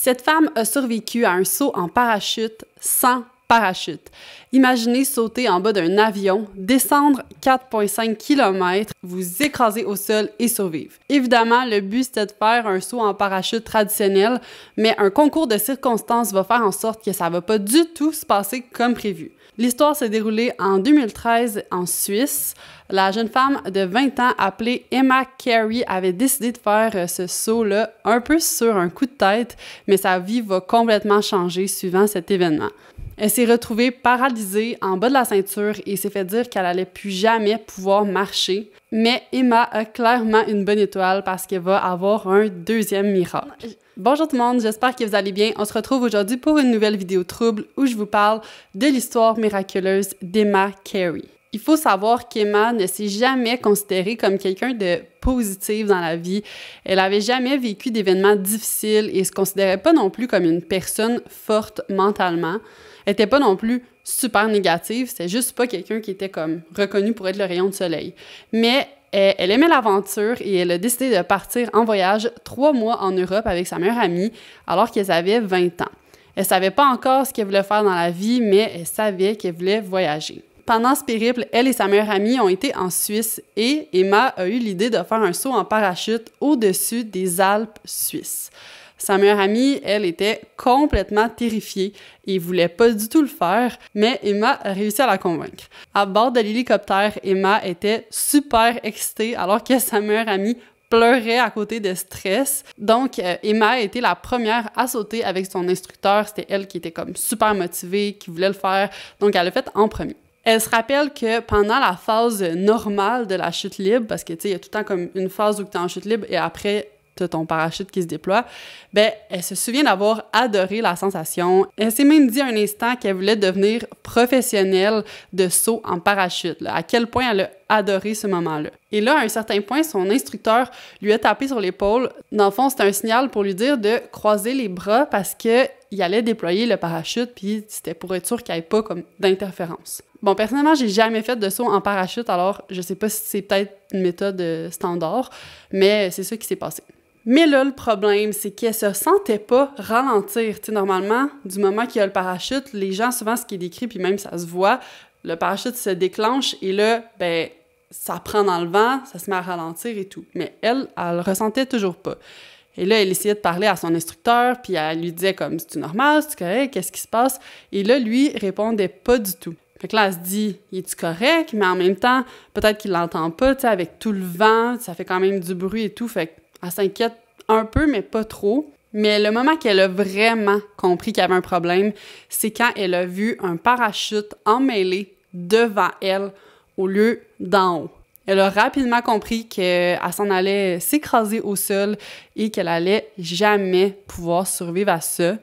Cette femme a survécu à un saut en parachute sans parachute. Imaginez sauter en bas d'un avion, descendre 4,5 km, vous écraser au sol et survivre. Évidemment, le but c'était de faire un saut en parachute traditionnel, mais un concours de circonstances va faire en sorte que ça va pas du tout se passer comme prévu. L'histoire s'est déroulée en 2013 en Suisse. La jeune femme de 20 ans appelée Emma Carey avait décidé de faire ce saut-là un peu sur un coup de tête, mais sa vie va complètement changer suivant cet événement. Elle s'est retrouvée paralysée en bas de la ceinture et s'est fait dire qu'elle allait plus jamais pouvoir marcher. Mais Emma a clairement une bonne étoile parce qu'elle va avoir un deuxième miracle. Bonjour tout le monde, j'espère que vous allez bien. On se retrouve aujourd'hui pour une nouvelle vidéo trouble où je vous parle de l'histoire miraculeuse d'Emma Carey. Il faut savoir qu'Emma ne s'est jamais considérée comme quelqu'un de positif dans la vie. Elle n'avait jamais vécu d'événements difficiles et se considérait pas non plus comme une personne forte mentalement. Elle n'était pas non plus super négative, c'était juste pas quelqu'un qui était comme reconnu pour être le rayon de soleil. Mais elle aimait l'aventure et elle a décidé de partir en voyage 3 mois en Europe avec sa meilleure amie alors qu'elle avait 20 ans. Elle savait pas encore ce qu'elle voulait faire dans la vie, mais elle savait qu'elle voulait voyager. Pendant ce périple, elle et sa meilleure amie ont été en Suisse et Emma a eu l'idée de faire un saut en parachute au-dessus des Alpes suisses. Sa meilleure amie, elle, était complètement terrifiée et voulait pas du tout le faire, mais Emma a réussi à la convaincre. À bord de l'hélicoptère, Emma était super excitée alors que sa meilleure amie pleurait à côté de stress. Donc, Emma a été la première à sauter avec son instructeur. C'était elle qui était comme super motivée, qui voulait le faire, donc elle l'a fait en premier. Elle se rappelle que pendant la phase normale de la chute libre, parce que tu sais, il y a tout le temps comme une phase où tu es en chute libre et après, tu as ton parachute qui se déploie, ben elle se souvient d'avoir adoré la sensation. Elle s'est même dit un instant qu'elle voulait devenir professionnelle de saut en parachute, là, à quel point elle a adoré ce moment-là. Et là, à un certain point, son instructeur lui a tapé sur l'épaule. Dans le fond, c'était un signal pour lui dire de croiser les bras parce qu'il allait déployer le parachute, puis c'était pour être sûr qu'il n'y ait pas comme d'interférence. Bon, personnellement, j'ai jamais fait de saut en parachute, alors je sais pas si c'est peut-être une méthode standard, mais c'est ça qui s'est passé. Mais là, le problème, c'est qu'elle se sentait pas ralentir. Tu sais, normalement, du moment qu'il y a le parachute, les gens, souvent, ce qui est décrit, puis même ça se voit, le parachute se déclenche et là, ben ça prend dans le vent, ça se met à ralentir et tout. Mais elle ressentait toujours pas. Et là, elle essayait de parler à son instructeur, puis elle lui disait comme « C'est-tu normal? C'est-tu correct? Qu'est-ce qui se passe? » Et là, lui répondait pas du tout. Fait que là, elle se dit « Es-tu correct? » Mais en même temps, peut-être qu'il l'entend pas, tu sais, avec tout le vent, ça fait quand même du bruit et tout, fait qu'elle s'inquiète un peu, mais pas trop. Mais le moment qu'elle a vraiment compris qu'il y avait un problème, c'est quand elle a vu un parachute emmêlé devant elle au lieu d'en haut. Elle a rapidement compris qu'elle s'en allait s'écraser au sol et qu'elle allait jamais pouvoir survivre à ça.